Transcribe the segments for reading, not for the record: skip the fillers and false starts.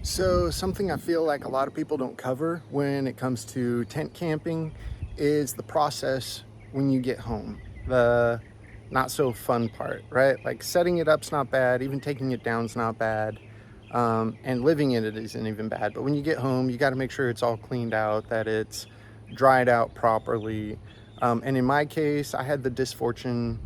So something I feel like a lot of people don't cover when it comes to tent camping is the process when you get home. The not so fun part, right? Like setting it up's not bad, even taking it down's not bad, and living in it isn't even bad. But when you get home, you got to make sure it's all cleaned out, that it's dried out properly. And in my case, I had the misfortune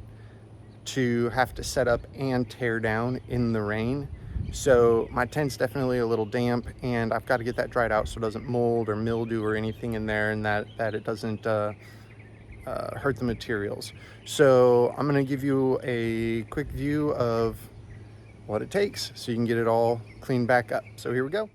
to have to set up and tear down in the rain. So my tent's definitely a little damp, and I've got to get that dried out so it doesn't mold or mildew or anything in there, and that it doesn't hurt the materials. So I'm going to give you a quick view of what it takes so you can get it all cleaned back up. So here we go.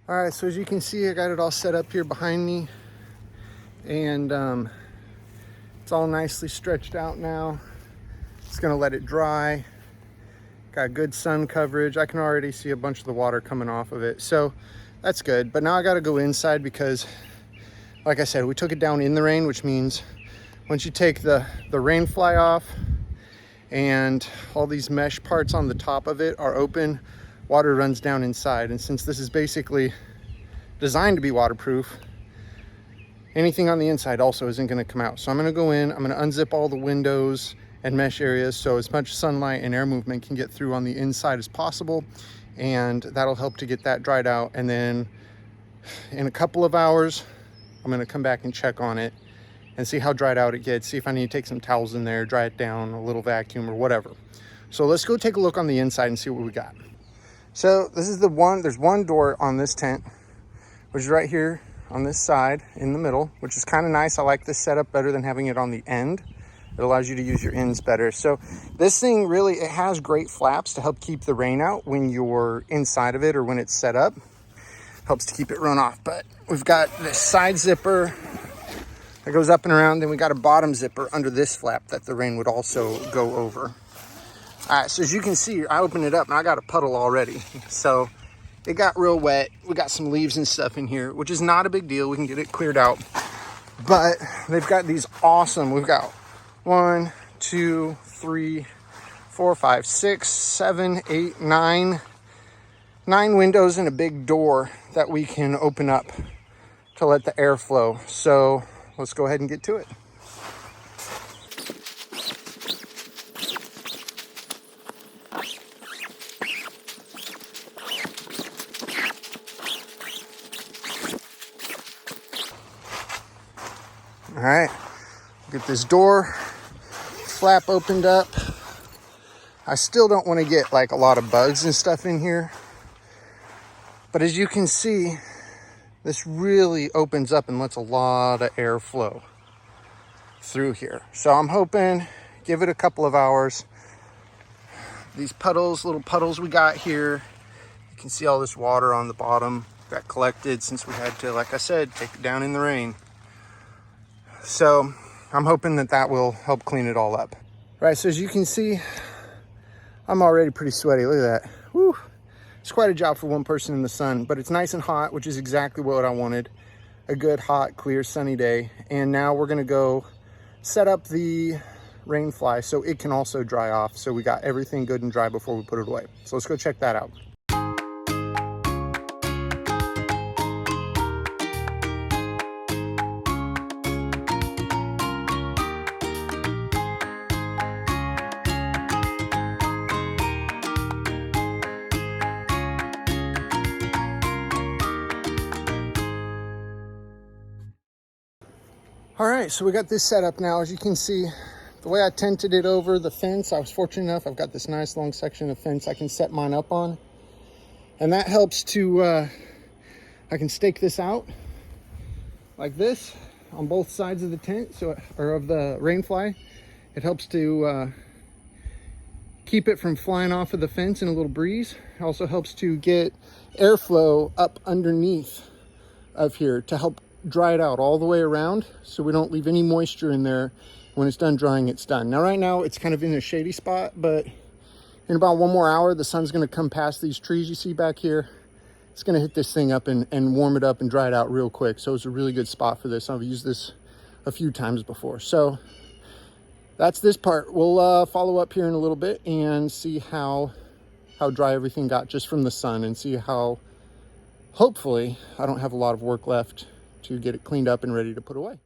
All right, so as you can see, I got it all set up here behind me, and it's all nicely stretched out now. It's gonna let it dry. Got good sun coverage. I can already see a bunch of the water coming off of it, so that's good. But now I gotta go inside because, like I said, we took it down in the rain, which means once you take the rain fly off and all these mesh parts on the top of it are open, water runs down inside. And since this is basically designed to be waterproof, anything on the inside also isn't going to come out. So I'm going to go in, I'm going to unzip all the windows and mesh areas so as much sunlight and air movement can get through on the inside as possible, and that'll help to get that dried out. And then in a couple of hours, I'm going to come back and check on it and see how dried out it gets, see if I need to take some towels in there, dry it down, a little vacuum or whatever. So let's go take a look on the inside and see what we got. So this is there's one door on this tent, which is right here on this side in the middle, which is kind of nice. I like this setup better than having it on the end. It allows you to use your ends better. So this thing really, it has great flaps to help keep the rain out when you're inside of it or when it's set up. Helps to keep it run off. But we've got this side zipper that goes up and around. Then we got a bottom zipper under this flap that the rain would also go over. All right, so as you can see, I opened it up and I got a puddle already. So it got real wet. We got some leaves and stuff in here, which is not a big deal. We can get it cleared out. But they've got these awesome, we've got 1, 2, 3, 4, 5, 6, 7, 8, 9 windows and a big door that we can open up to let the air flow. So let's go ahead and get to it. All right, get this door flap opened up. I still don't want to get like a lot of bugs and stuff in here, but as you can see, this really opens up and lets a lot of air flow through here. So I'm hoping, give it a couple of hours. These puddles, little puddles we got here, you can see all this water on the bottom got collected since we had to, like I said, take it down in the rain. So I'm hoping that that will help clean it all up. Right, so as you can see, I'm already pretty sweaty. Look at that. Whew. It's quite a job for one person in the sun, but it's nice and hot, which is exactly what I wanted. A good, hot, clear, sunny day. And now we're gonna go set up the rain fly so it can also dry off. So we got everything good and dry before we put it away. So let's go check that out. All right, so we got this set up now. As you can see, the way I tented it over the fence, I was fortunate enough, I've got this nice long section of fence I can set mine up on. And that helps to, I can stake this out like this on both sides of the tent, or of the rain fly. It helps to keep it from flying off of the fence in a little breeze. It also helps to get airflow up underneath of here to help dry it out all the way around, so we don't leave any moisture in there. When it's done drying, it's done. Now right now it's kind of in a shady spot, but in about 1 more hour the sun's going to come past these trees you see back here. It's going to hit this thing up and warm it up and dry it out real quick. So it's a really good spot for this. I've used this a few times before. So that's this part. We'll follow up here in a little bit and see how dry everything got just from the sun, and see how, hopefully I don't have a lot of work left to get it cleaned up and ready to put away.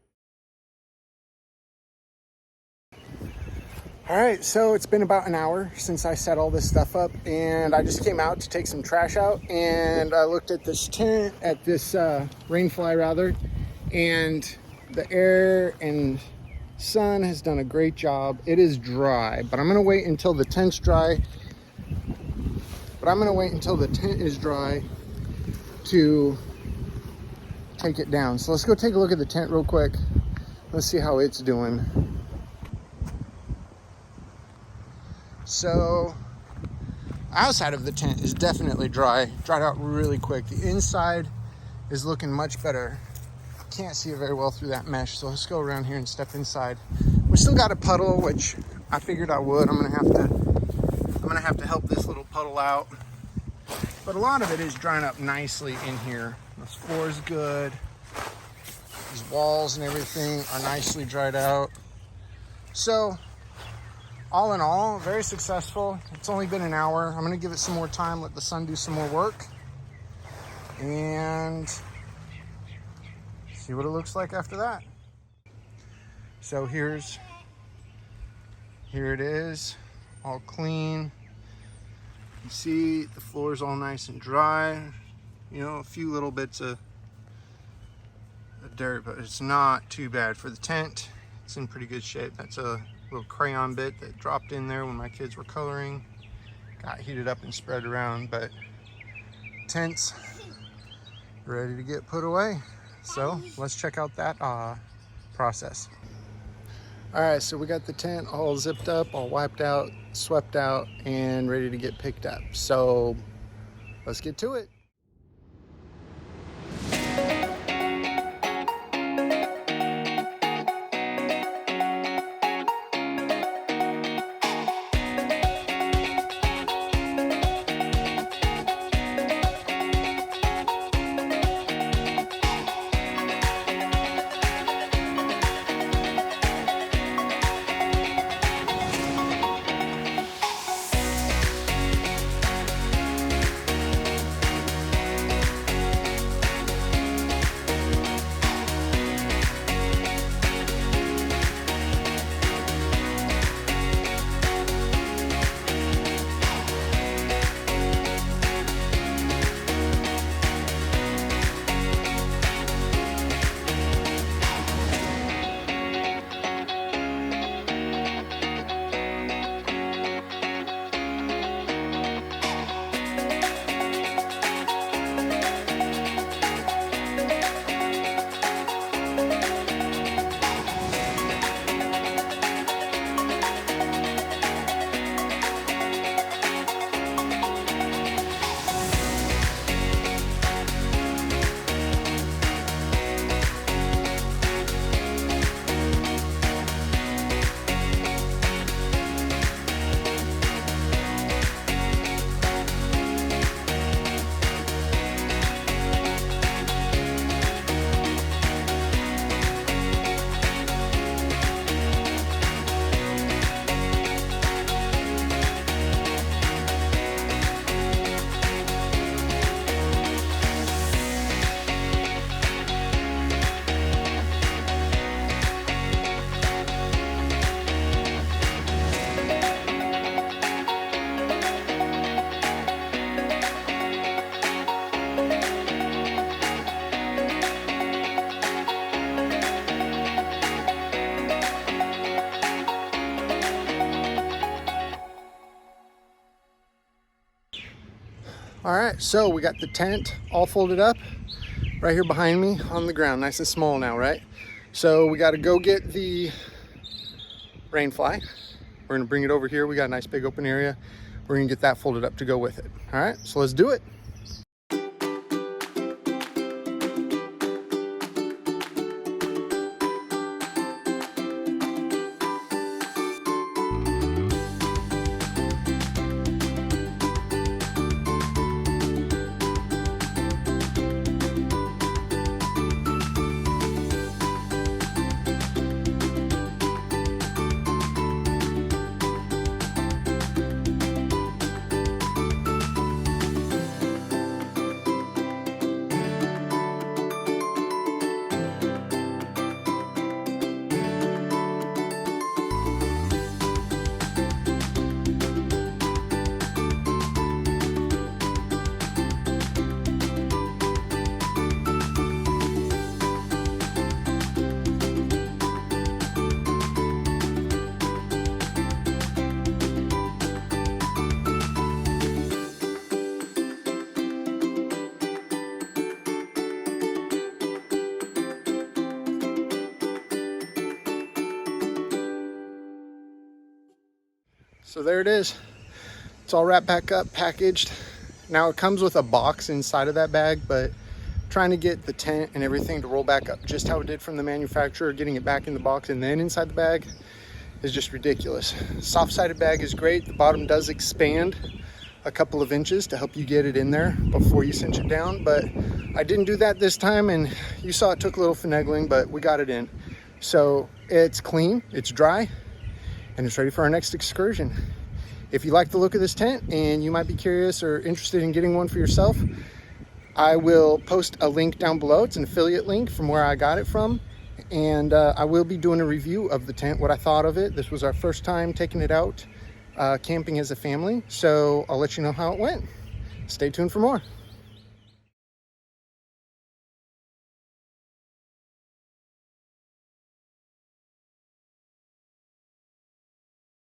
All right, so it's been about an hour since I set all this stuff up, and I just came out to take some trash out, and I looked at this tent, at this rain fly rather, and the air and sun has done a great job. It is dry, but I'm gonna wait until the tent's dry. Is dry to take it down. So let's go take a look at the tent real quick. Let's see how it's doing. So outside of the tent is definitely dried out really quick. The inside is looking much better. Can't see it very well through that mesh, so let's go around here and step inside. We still got a puddle, which I figured I would. I'm gonna have to help this little puddle out, but a lot of it is drying up nicely in here. This floor is good. These walls and everything are nicely dried out. So all in all, very successful. It's only been an hour. I'm gonna give it some more time, let the sun do some more work, and see what it looks like after that. So here it is, all clean. You see the floor is all nice and dry. You know, a few little bits of dirt, but it's not too bad for the tent. It's in pretty good shape. That's a little crayon bit that dropped in there when my kids were coloring. Got heated up and spread around, but tent's ready to get put away. So let's check out that process. All right, so we got the tent all zipped up, all wiped out, swept out, and ready to get picked up. So let's get to it. All right, so we got the tent all folded up right here behind me on the ground, nice and small now, right? So we got to go get the rain fly. We're gonna bring it over here. We got a nice big open area. We're gonna get that folded up to go with it. All right, so let's do it. So there it is. It's all wrapped back up, packaged. Now it comes with a box inside of that bag, but trying to get the tent and everything to roll back up just how it did from the manufacturer, getting it back in the box and then inside the bag is just ridiculous. Soft-sided bag is great. The bottom does expand a couple of inches to help you get it in there before you cinch it down, but I didn't do that this time, and you saw it took a little finagling, but we got it in. So it's clean, it's dry, and it's ready for our next excursion. If you like the look of this tent and you might be curious or interested in getting one for yourself, I will post a link down below. It's an affiliate link from where I got it from, and I will be doing a review of the tent, what I thought of it. This was our first time taking it out camping as a family, so I'll let you know how it went. Stay tuned for more.